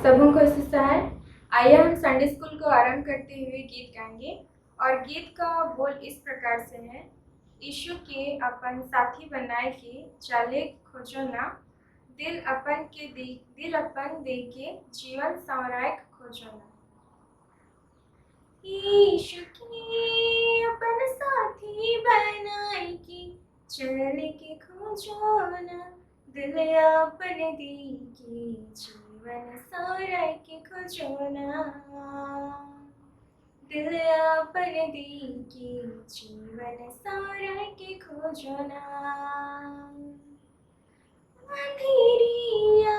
सबों को सुसहाय। आइए हम संडे स्कूल को आरंभ करते हुए गीत गाएंगे और गीत का बोल इस प्रकार से है। यीशु के अपन साथी बनाए के चले खोजो ना, दिल अपन दे के जीवन संवराय खोजो ना। यीशु के अपन साथी बनाए के चले के खोजो ना, दिल अपन दे के जीवन संवराय के खोजो ना, दिल अपन दे के जीवन संवराय के खोजो ना। अंधेरिया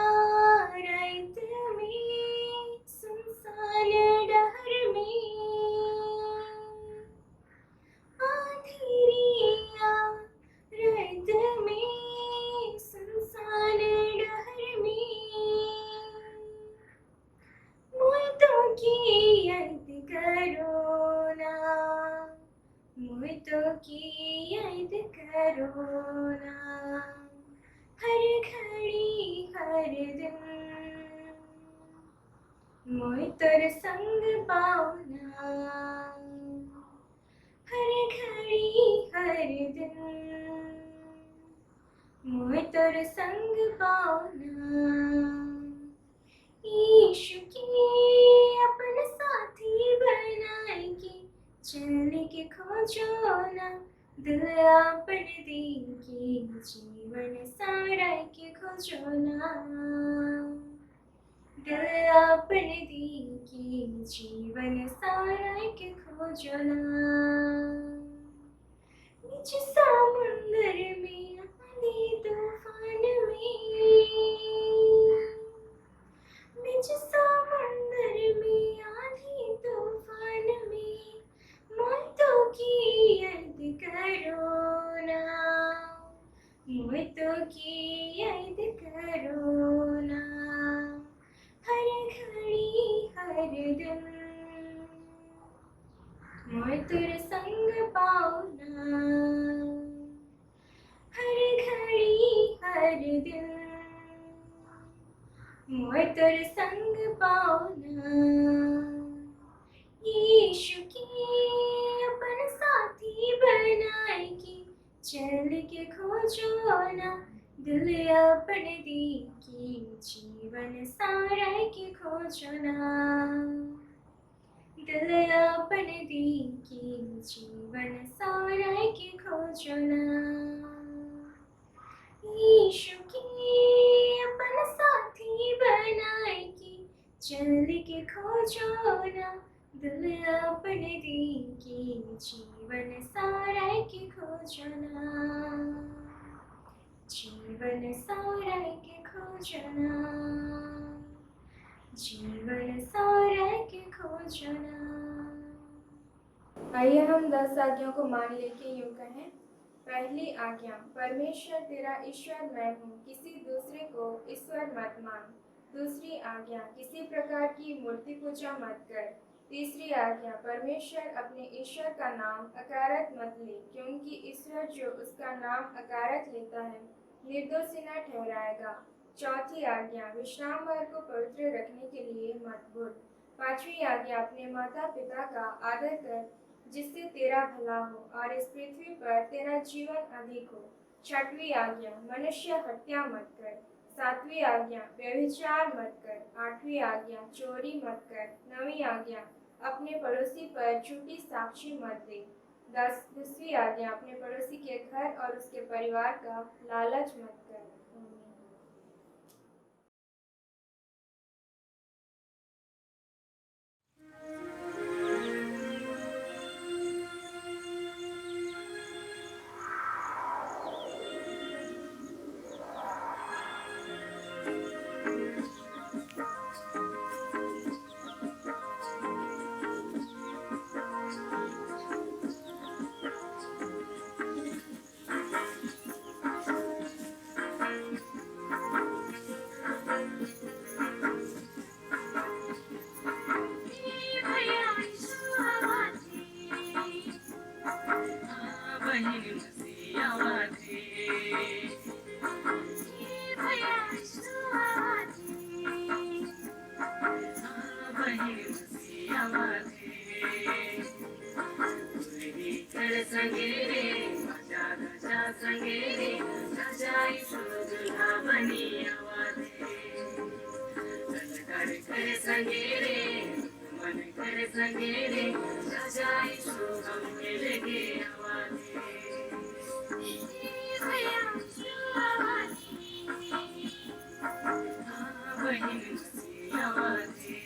रात में सुनसान डहर में, अंधेरिया रात में सुनसान डहर में, मोहितों की याद करो ना, मोहितों की याद करो ना, हर घड़ी हर दिन मोहितर संग पाओना, हर घड़ी हर दिन मोहितर संग पाओना। यीशु के अपन साथी बनाए के चल के खोजो ना, दिल अपन दे के जीवन संवराय के खोजो ना, दिल अपन दे के जीवन संवराय के खोजो ना। बीच समुंदर में आंधी तूफान में, बीच समुंदर में आंधी तूफान में, मोहितों की याद करो ना, मोहितों की याद करो ना, हर घड़ी हर दिन मोहितर संग पाओना, हर घड़ी हर दिन मोहितर संग पाओना। यीशु के अपन साथी बनाए के चल के खोजो ना, दिल अपन दे के जीवन संवराय के खोजो ना, दिल अपन दे के जीवन संवराय के खोजो ना। यीशु के अपन साथी बनाए के चल के खोजो ना, दिल अपन दे के जीवन संवराय के खोजो ना, जीवन संवराय के खोजो ना, जीवन संवराय के खोजो ना। आइए हम 10 आज्ञाओं को मान लेके यूं कहें। पहली आज्ञा, परमेश्वर तेरा ईश्वर मैं हूँ, किसी दूसरे को ईश्वर मत मान। दूसरी आज्ञा, किसी प्रकार की मूर्ति पूजा मत कर। तीसरी आज्ञा, परमेश्वर अपने ईश्वर का नाम अकारत मत ले, क्योंकि ईश्वर जो उसका नाम अकारत लेता है निर्दोषी न ठहराएगा। चौथी आज्ञा, विश्रामवार को पवित्र रखने के लिए मत भूल। पांचवी आज्ञा, अपने माता पिता का आदर कर, जिससे तेरा भला हो और इस पृथ्वी पर तेरा जीवन अधिक हो। छठवीं आज्ञा, मनुष्य हत्या मत कर। सातवीं आज्ञा, व्यभिचार मत कर। आठवीं आज्ञा, चोरी मत कर। नवीं आज्ञा, अपने पड़ोसी पर झूठी साक्षी मत दे। 10वीं आज्ञा, अपने पड़ोसी के घर और उसके परिवार का लालच मत कर। जाई सुलझुला बनी आवाज़े तन कर संगेरे मन कर संगेरे सजाई सो हम के लगे आवाज़े भैया बहन मसी आवाज़े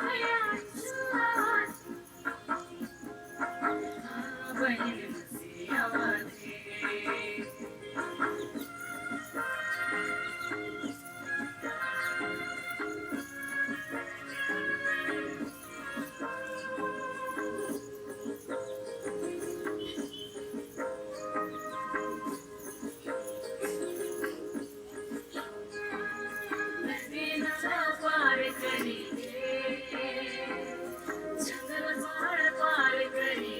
भैया बहन मसी आवाज़े नदी नाला पार करी जंगल पहाड़ पार करी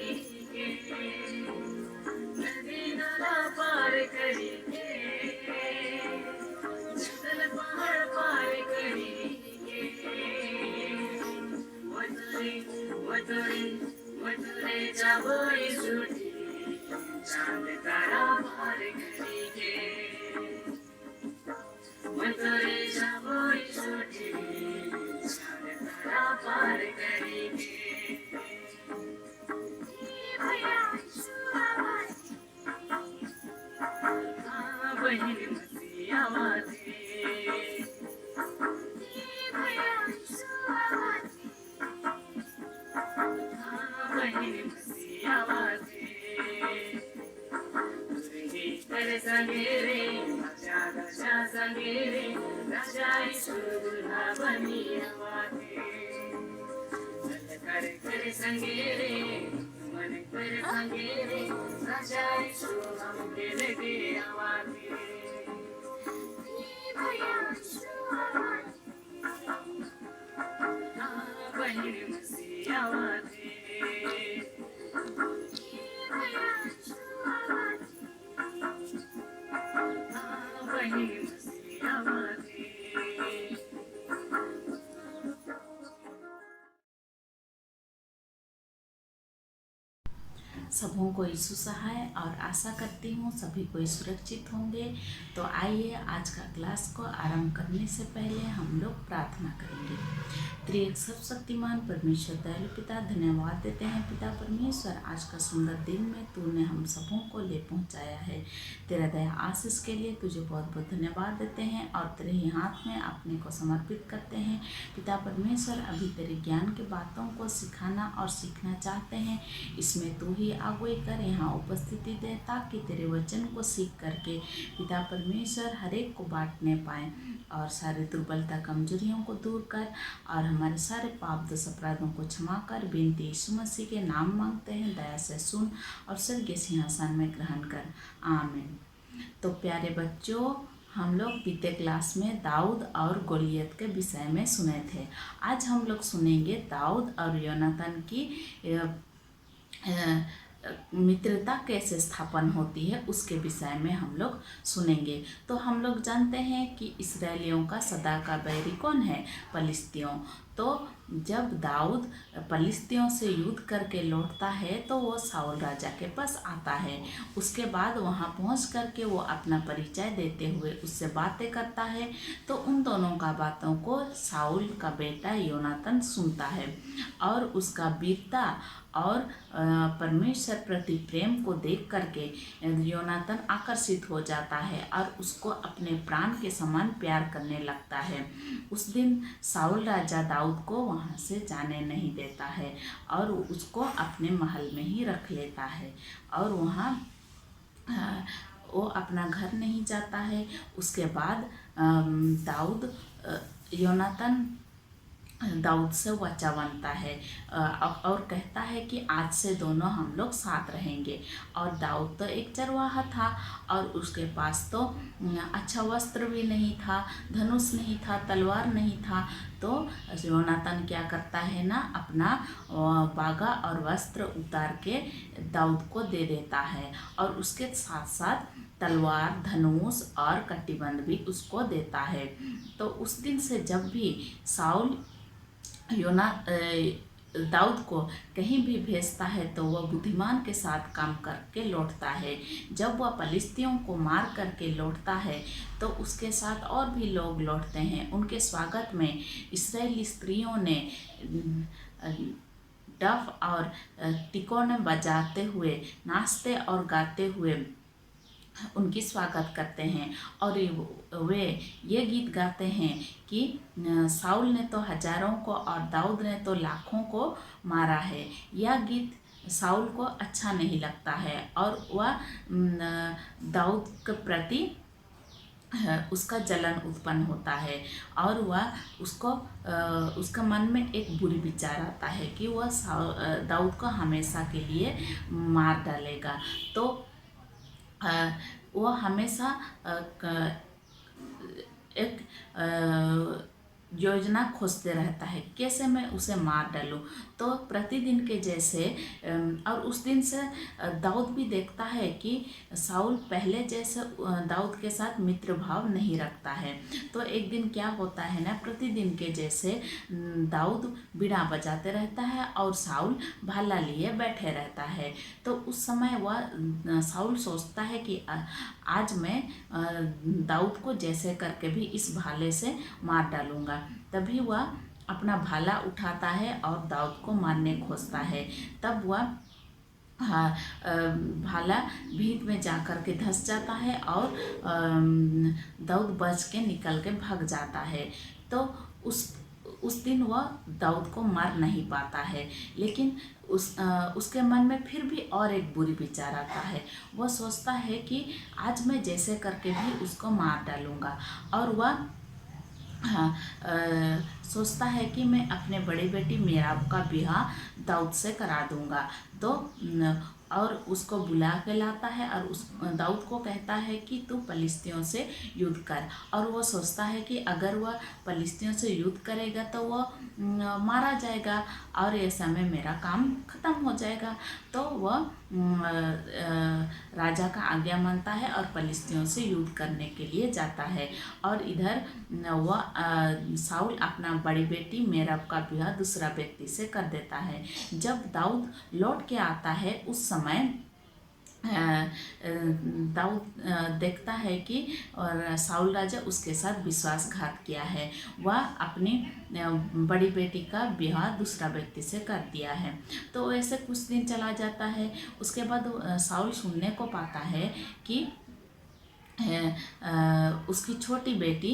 नदी नाला पार करी जंगल पहाड़ पार करी मथुरे मथुरे मथुरे जाबोई छूटी चांद तारा पार करी के मथुरे जाबोई छूटी चांद तारा पार करी के बहन मसी आवाज़े बहन मसी आवाज़े कर संगेरे राजा राजा संगेरे राजा सुलझुला बनी आवाज़े कर संगेरे मन कर संगेरे राजा सो हम के लगे आवाज़े बहन मसी आवाज़े बहन मसी आवाज़े सबों को यीशु सहाय और आशा करती हूँ सभी कोई सुरक्षित होंगे। तो आइए आज का क्लास को आरंभ करने से पहले हम लोग प्रार्थना करेंगे। त्रिएक सर्वशक्तिमान परमेश्वर दयालु पिता, धन्यवाद देते हैं पिता परमेश्वर, आज का सुंदर दिन में तूने हम सबों को ले पहुँचाया है। तेरा दया आशीष के लिए तुझे बहुत बहुत धन्यवाद देते हैं और तेरे ही हाथ में अपने को समर्पित करते हैं पिता परमेश्वर। अभी तेरे ज्ञान की बातों को सिखाना और सीखना चाहते हैं, इसमें तू ही अगुवाई कर, यहाँ उपस्थिति दे ताकि तेरे वचन को सीख करके पिता परमेश्वर हर एक को बांटने पाएँ और सारे दुर्बलता कमजोरियों को दूर कर और हमारे सारे पाप दोष अपराधों को क्षमा कर। बेनती यीशु मसीह के नाम मांगते हैं, दया से सुन और स्वर्गीय सिंहासन में ग्रहण कर, आमीन। तो प्यारे बच्चों, हम लोग बीते क्लास में दाऊद और गोलियत के विषय में सुने थे। आज हम लोग सुनेंगे दाऊद और योनातान की मित्रता कैसे स्थापन होती है उसके विषय में हम लोग सुनेंगे। तो हम लोग जानते हैं कि इस्राएलियों का सदा का बैरी कौन है? फलिस्तियों। तो जब दाऊद फलिस्तियों से युद्ध करके लौटता है तो वो साउल राजा के पास आता है। उसके बाद वहाँ पहुँच करके वो अपना परिचय देते हुए उससे बातें करता है। तो उन दोनों का बातों को साउल का बेटा योनातान सुनता है और उसका वीरता और परमेश्वर प्रति प्रेम को देख करके योनातान आकर्षित हो जाता है और उसको अपने प्राण के समान प्यार करने लगता है। उस दिन साउल राजा दाऊद को वहाँ से जाने नहीं देता है और उसको अपने महल में ही रख लेता है और वहाँ वो अपना घर नहीं जाता है। उसके बाद योनातान दाऊद से वचा बनता है और कहता है कि आज से दोनों हम लोग साथ रहेंगे। और दाऊद तो एक चरवाहा था और उसके पास तो अच्छा वस्त्र भी नहीं था, धनुष नहीं था, तलवार नहीं था। तो योनातान क्या करता है ना, अपना बागा और वस्त्र उतार के दाऊद को दे देता है और उसके साथ साथ तलवार, धनुष और कटिबंध भी उसको देता है। तो उस दिन से जब भी साउल दाऊद को कहीं भी भेजता है तो वह बुद्धिमान के साथ काम करके लौटता है। जब वह पलिश्तियों को मार करके लौटता है तो उसके साथ और भी लोग लौटते हैं। उनके स्वागत में इस्राएली स्त्रियों ने डफ और तिकोने बजाते हुए, नाचते और गाते हुए उनकी स्वागत करते हैं और वे ये गीत गाते हैं कि साउल ने तो हजारों को और दाऊद ने तो लाखों को मारा है। यह गीत साउल को अच्छा नहीं लगता है और वह दाऊद के प्रति उसका जलन उत्पन्न होता है और वह उसका मन में एक बुरी विचार आता है कि वह दाऊद को हमेशा के लिए मार डालेगा। तो वह हमेशा एक योजना खोजते रहता है कैसे मैं उसे मार डालूं। तो प्रतिदिन के जैसे और उस दिन से दाऊद भी देखता है कि साउल पहले जैसे दाऊद के साथ मित्र भाव नहीं रखता है। तो एक दिन क्या होता है ना, प्रतिदिन के जैसे दाऊद बीड़ा बजाते रहता है और साउल भाला लिए बैठे रहता है। तो उस समय वह साउल सोचता है कि आज मैं दाऊद को जैसे करके भी इस भाले से मार डालूंगा। तभी वह अपना भाला उठाता है और दाऊद को मारने खोजता है। तब वह भाला भीत में जा कर के धंस जाता है और दाऊद बच के निकल के भाग जाता है। तो उस दिन वह दाऊद को मार नहीं पाता है, लेकिन उसके मन में फिर भी और एक बुरी विचार आता है। वह सोचता है कि आज मैं जैसे करके भी उसको मार डालूंगा और वह सोचता है कि मैं अपने बड़ी बेटी मेराब का ब्याह दाऊद से करा दूंगा। तो और उसको बुला के लाता है और उस दाऊद को कहता है कि तू पलिश्तियों से युद्ध कर। और वो सोचता है कि अगर वह पलिश्तियों से युद्ध करेगा तो वह मारा जाएगा और ऐसा में मेरा काम ख़त्म हो जाएगा। तो वह राजा का आज्ञा मानता है और पलिश्तियों से युद्ध करने के लिए जाता है। और इधर वह साउल अपना बड़ी बेटी मेरब का ब्याह दूसरा व्यक्ति से कर देता है। जब दाऊद लौट के आता है उस समय दाऊद देखता है कि और साउल राजा उसके साथ विश्वासघात किया है। वह अपनी बड़ी बेटी का विवाह दूसरा व्यक्ति से कर दिया है। तो ऐसे कुछ दिन चला जाता है। उसके बाद साउल सुनने को पाता है कि उसकी छोटी बेटी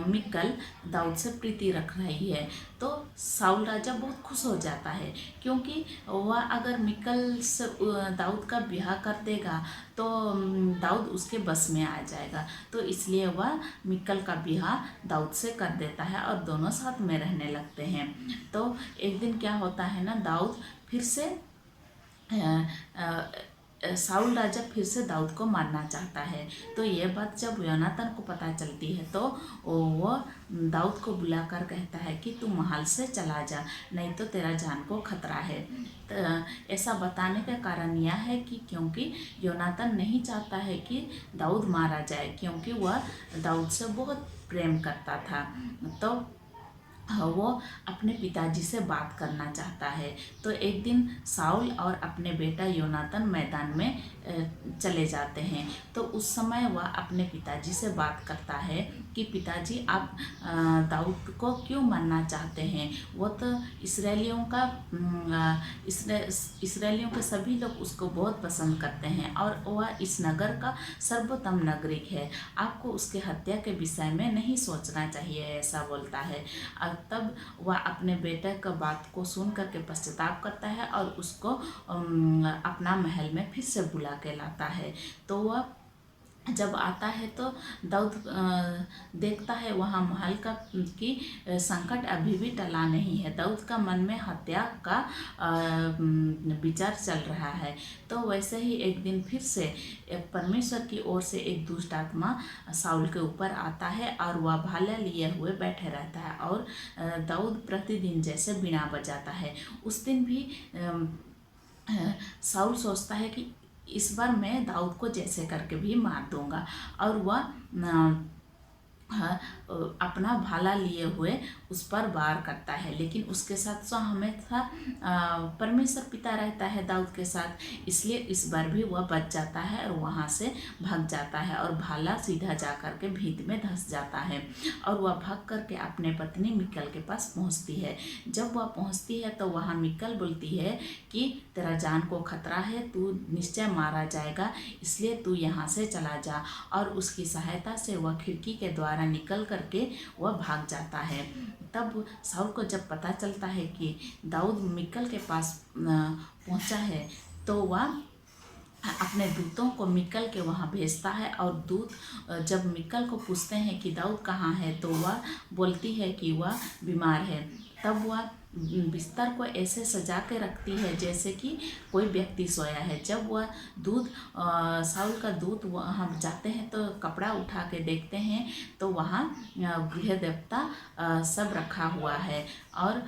मिकल दाऊद से प्रीति रख रही है। तो साउल राजा बहुत खुश हो जाता है, क्योंकि वह अगर मिकल से दाऊद का ब्याह कर देगा तो दाऊद उसके बस में आ जाएगा। तो इसलिए वह मिकल का ब्याह दाऊद से कर देता है और दोनों साथ में रहने लगते हैं। तो एक दिन क्या होता है ना, दाऊद फिर से साउल राजा फिर से दाऊद को मारना चाहता है। तो ये बात जब योनातान को पता चलती है तो वो दाऊद को बुलाकर कहता है कि तू महल से चला जा, नहीं तो तेरा जान को खतरा है। तो ऐसा बताने का कारण यह है कि क्योंकि योनातान नहीं चाहता है कि दाऊद मारा जाए, क्योंकि वह दाऊद से बहुत प्रेम करता था। तो वो अपने पिताजी से बात करना चाहता है। तो एक दिन साउल और अपने बेटा योनातान मैदान में चले जाते हैं। तो उस समय वह अपने पिताजी से बात करता है कि पिताजी आप दाऊद को क्यों मारना चाहते हैं। वो तो इसराइलियों के सभी लोग उसको बहुत पसंद करते हैं और वह इस नगर का सर्वोत्तम नागरिक है। आपको उसके हत्या के विषय में नहीं सोचना चाहिए, ऐसा बोलता है। तब वह अपने बेटे का बात को सुन करके पश्चाताप करता है और उसको अपना महल में फिर से बुला के लाता है। तो वह जब आता है तो दाऊद देखता है वहाँ महल का की संकट अभी भी टला नहीं है। दाऊद का मन में हत्या का विचार चल रहा है। तो वैसे ही एक दिन फिर से परमेश्वर की ओर से एक दुष्ट आत्मा साउल के ऊपर आता है और वह भाला लिए हुए बैठे रहता है और दाऊद प्रतिदिन जैसे बीना बजाता है। उस दिन भी साउल सोचता है कि इस बार मैं दाऊद को जैसे करके भी मार दूंगा। और वह अपना भाला लिए हुए उस पर वार करता है, लेकिन उसके साथ सो हमेशा परमेश्वर पिता रहता है दाऊद के साथ, इसलिए इस बार भी वह बच जाता है और वहाँ से भाग जाता है और भाला सीधा जा कर के भीत में धंस जाता है और वह भाग करके अपने पत्नी मिकल के पास पहुँचती है। जब वह पहुँचती है तो वहाँ मिकल बोलती है कि तेरा जान को खतरा है, तू निश्चय मारा जाएगा, इसलिए तू यहाँ से चला जा। और उसकी सहायता से वह खिड़की के द्वारा निकल करके वह भाग जाता है। तब शाऊल को जब पता चलता है कि दाऊद मिकल के पास पहुंचा है तो वह अपने दूतों को मिकल के वहाँ भेजता है और दूत जब मिकल को पूछते हैं कि दाऊद कहाँ है तो वह बोलती है कि वह बीमार है। तब वह बिस्तर को ऐसे सजा के रखती है जैसे कि कोई व्यक्ति सोया है। जब वह शाऊल का दूत वहाँ जाते हैं तो कपड़ा उठा के देखते हैं तो वहाँ गृह देवता सब रखा हुआ है और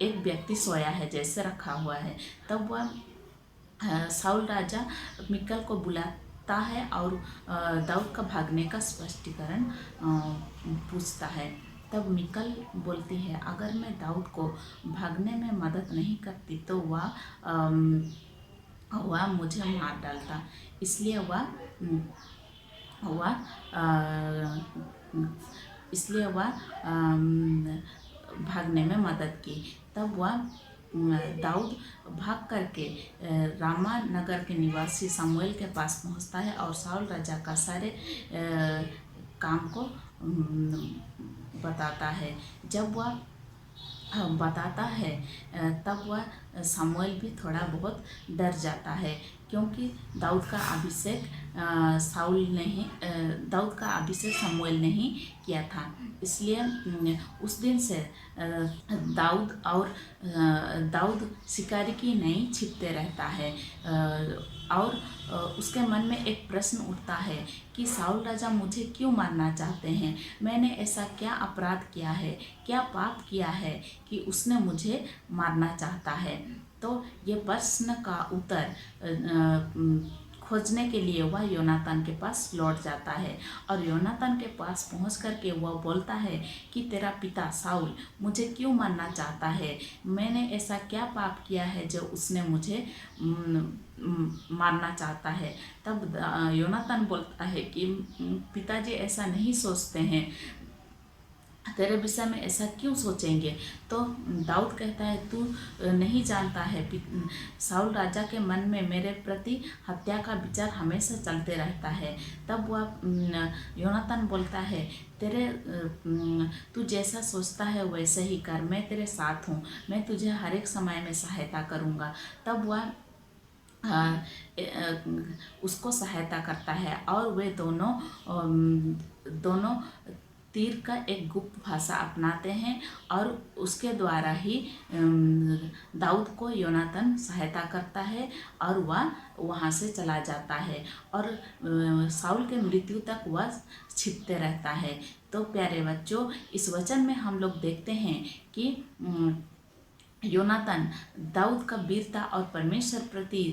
एक व्यक्ति सोया है जैसे रखा हुआ है। तब वह शाऊल राजा मिकल को बुलाता है और दाऊद का भागने का स्पष्टीकरण पूछता है। तब मिकल बोलती है, अगर मैं दाऊद को भागने में मदद नहीं करती तो वह मुझे मार डालता, इसलिए वह भागने में मदद की। तब वह दाऊद भाग करके रामा नगर के निवासी शमूएल के पास पहुंचता है और शाऊल राजा का सारे काम को बताता है। जब वह बताता है तब वह शमूएल भी थोड़ा बहुत डर जाता है, क्योंकि दाऊद का अभिषेक शमूएल ने ही किया था। इसलिए उस दिन से दाऊद शिकारी की नहीं छिपते रहता है और उसके मन में एक प्रश्न उठता है कि शाऊल राजा मुझे क्यों मारना चाहते हैं? मैंने ऐसा क्या अपराध किया है, क्या पाप किया है कि उसने मुझे मारना चाहता है? तो ये प्रश्न का उत्तर खोजने के लिए वह योनातान के पास लौट जाता है और योनातान के पास पहुंच करके वह बोलता है कि तेरा पिता शाऊल मुझे क्यों मारना चाहता है? मैंने ऐसा क्या पाप किया है जो उसने मुझे मारना चाहता है? तब योनातान बोलता है कि पिताजी ऐसा नहीं सोचते हैं, तेरे विषय में ऐसा क्यों सोचेंगे? तो दाऊद कहता है, तू नहीं जानता है, शाऊल राजा के मन में मेरे प्रति हत्या का विचार हमेशा चलते रहता है। तब वह योनातान बोलता है, तू जैसा सोचता है वैसे ही कर, मैं तेरे साथ हूँ, मैं तुझे हर एक समय में सहायता करूँगा। तब वह उसको सहायता करता है और वे दोनों तीर का एक गुप्त भाषा अपनाते हैं और उसके द्वारा ही दाऊद को योनातान सहायता करता है और वह वहाँ से चला जाता है और शाऊल के मृत्यु तक वह छिपते रहता है। तो प्यारे बच्चों, इस वचन में हम लोग देखते हैं कि योनातान दाऊद का वीरता और परमेश्वर प्रति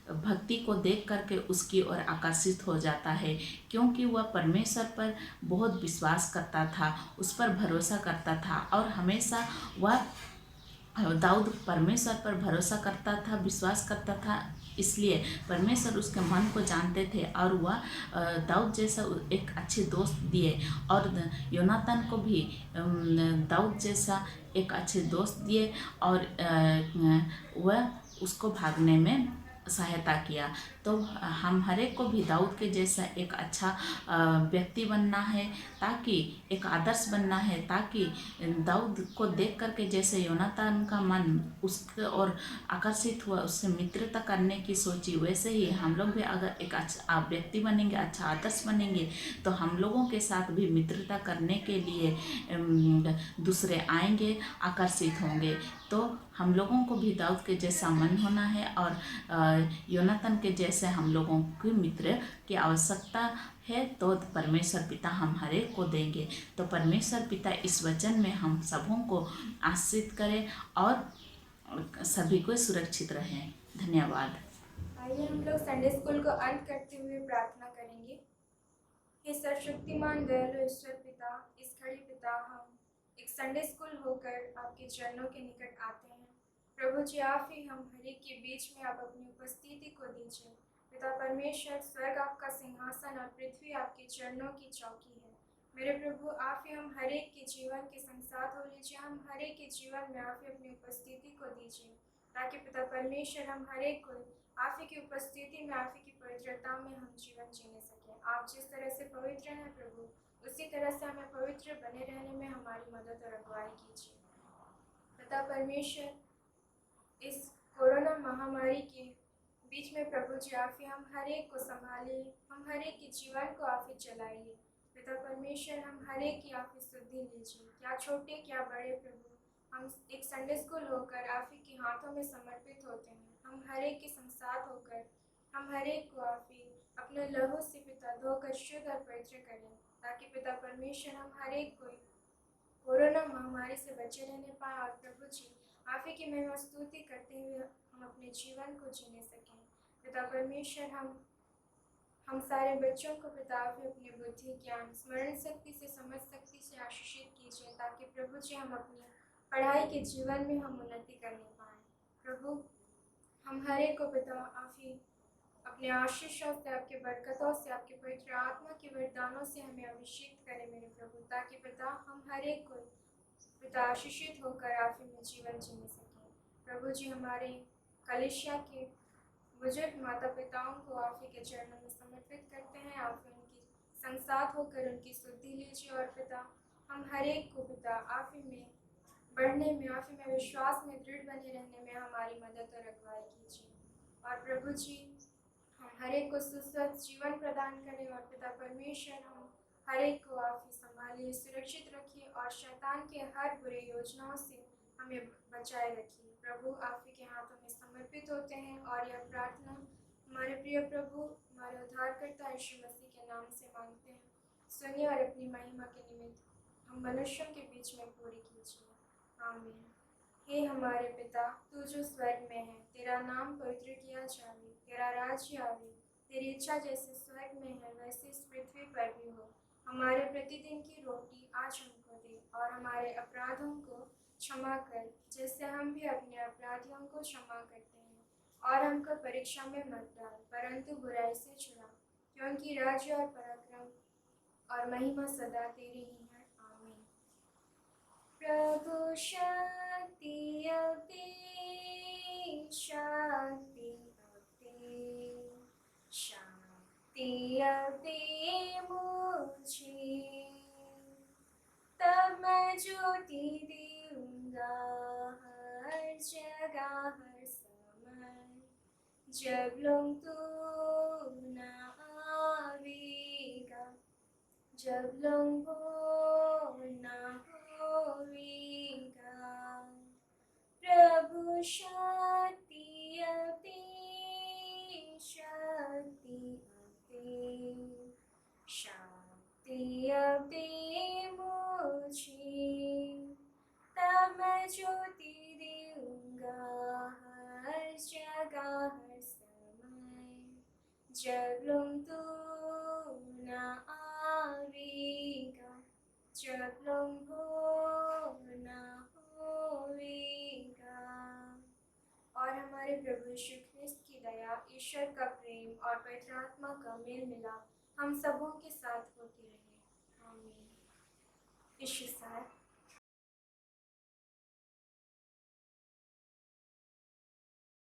भक्ति को देख करके उसकी ओर आकर्षित हो जाता है, क्योंकि वह परमेश्वर पर बहुत विश्वास करता था, उस पर भरोसा करता था और हमेशा वह दाऊद परमेश्वर पर भरोसा करता था, विश्वास करता था, इसलिए परमेश्वर उसके मन को जानते थे और वह दाऊद जैसा एक अच्छे दोस्त दिए और योनातान को भी दाऊद जैसा एक अच्छे दोस्त दिए और वह उसको भागने में सहायता किया। तो हम हर एक को भी दाऊद के जैसा एक अच्छा व्यक्ति बनना है, ताकि एक आदर्श बनना है, ताकि दाऊद को देख करके जैसे योनातान का मन उसके ओर आकर्षित हुआ, उससे मित्रता करने की सोची, वैसे ही हम लोग भी अगर एक अच्छा व्यक्ति बनेंगे, अच्छा आदर्श बनेंगे, तो हम लोगों के साथ भी मित्रता करने के लिए दूसरे आएंगे, आकर्षित होंगे। तो हम लोगों को भी दाऊद के जैसा मन होना है और योनातान के जैसे हम लोगों की मित्र की आवश्यकता है, तो परमेश्वर पिता हम हर एक को देंगे। तो परमेश्वर पिता इस वचन में हम सबों को आशीषित करें और सभी को सुरक्षित रहें। धन्यवाद। आइए हम लोग संडे स्कूल को अंत करते हुए प्रार्थना करेंगे। हे सर्वशक्तिमान दयालु ईश्वर पिता, इस घड़ी पिता हम एक संडे स्कूल होकर आपके चरणों के निकट आते हैं। प्रभु जी, आप ही हम हर एक के बीच में आप अपनी उपस्थिति को दीजिए। पिता परमेश्वर, स्वर्ग आपका सिंहासन और पृथ्वी आपके चरणों की चौकी है। मेरे प्रभु, आप ही हम हर एक के जीवन के संग साथ हो लीजिए। हम हर एक के जीवन में आप ही अपनी उपस्थिति को दीजिए, ताकि पिता परमेश्वर हम हर एक को आप ही की उपस्थिति में, आप ही की पवित्रता में हम जीवन जीने सकें। आप जिस तरह से पवित्र हैं प्रभु, उसी तरह से हमें पवित्र बने रहने में हमारी मदद और अगुवाई कीजिए। पिता परमेश्वर, इस कोरोना महामारी के बीच में प्रभु जी आप ही हम हर एक को संभालिए, हम हर एक के जीवन को आप ही चलाइए। पिता परमेश्वर, हम हर एक की आप ही सुधि लीजिए, क्या छोटे क्या बड़े प्रभु। हम एक संडे स्कूल होकर आप ही के हाथों में समर्पित होते हैं। हम हर एक के संग साथ होकर हम हर एक को आप ही अपने लहू से पिता धोकर शुद्ध और पवित्र करें, ताकि पिता परमेश्वर हम हर एक को कोरोना महामारी से बचे रहने पाए और प्रभु जी आप ही की महिमा स्तुति करते हुए हम अपने जीवन को जीने सकें। पिता परमेश्वर, हम सारे बच्चों को पिता आप ही अपनी बुद्धि, ज्ञान, स्मरण शक्ति से, समझ शक्ति से आशीषित कीजिए, ताकि प्रभु जी हम अपनी पढ़ाई के जीवन में हम उन्नति करने पाएँ। प्रभु, हम हर एक को पिता आप ही अपने आशीषों से, आपके बरकतों से, आपके पवित्र आत्मा के वरदानों से हमें अभिषेक करें मेरे प्रभु, ताकि पिता हम हर एक को पिता आशीषित होकर आप ही में जीवन जीने सकें। प्रभु जी, हमारे कलीसिया के बुजुर्ग माता पिताओं को आप ही के चरणों में समर्पित करते हैं। आप उनकी संग साथ होकर उनकी सुधि लीजिए और पिता हम हर एक को पिता आप ही में बढ़ने में, आप ही में विश्वास में दृढ़ बने रहने में हमारी मदद और अगुवाई कीजिए। और प्रभु जी, हम हर एक को सुस्वस्थ जीवन प्रदान करें और पिता परमेश्वर हम हर एक को आप ही संभालिए, सुरक्षित रखिए और शैतान के हर बुरे योजनाओं से हमें बचाए रखिए। प्रभु, आप ही के हाथों में समर्पित होते हैं और यह प्रार्थना हमारे प्रिय प्रभु, हमारे उद्धारकर्ता यीशु मसीह के नाम से मांगते हैं। सुनिए और अपनी महिमा के निमित्त हम मनुष्यों के बीच में पूरी कीजिए। आमीन। हे हमारे पिता, तू जो स्वर्ग में है, तेरा नाम पवित्र किया जावे, तेरा राज्य आवे, तेरी इच्छा जैसे स्वर्ग में है वैसे इस पृथ्वी पर भी हो। हमारे प्रतिदिन की रोटी आज हमको दे और हमारे अपराधों को क्षमा कर, जैसे हम भी अपने अपराधियों को क्षमा करते हैं। और हमको परीक्षा में मत डाल, परंतु बुराई से छुड़ा, क्योंकि राज्य और पराक्रम और महिमा सदा तेरी ही है। आमीन। प्रभु शक्ति अति, शक्ति अति, शक्ति अति मुझे, तब मैं ज्योति दूंगा हर जगह हर समय, जब लोग तू न आवेगा, जब लोग न होवेगा। प्रभु शक्ति अति, शक्ति अति, शक्ति अति मुझे, तब मैं ज्योति दूंगा हर जगह हर समय, जब लोग तू न आवेगा, जब लोग न होवेगा। और हमारे प्रभु यीशु ख्रिस्त की दया, ईश्वर का प्रेम और पवित्र आत्मा का मेल मिलाप हम सबों के साथ होती रहे। आमीन। ईश्वर साहब।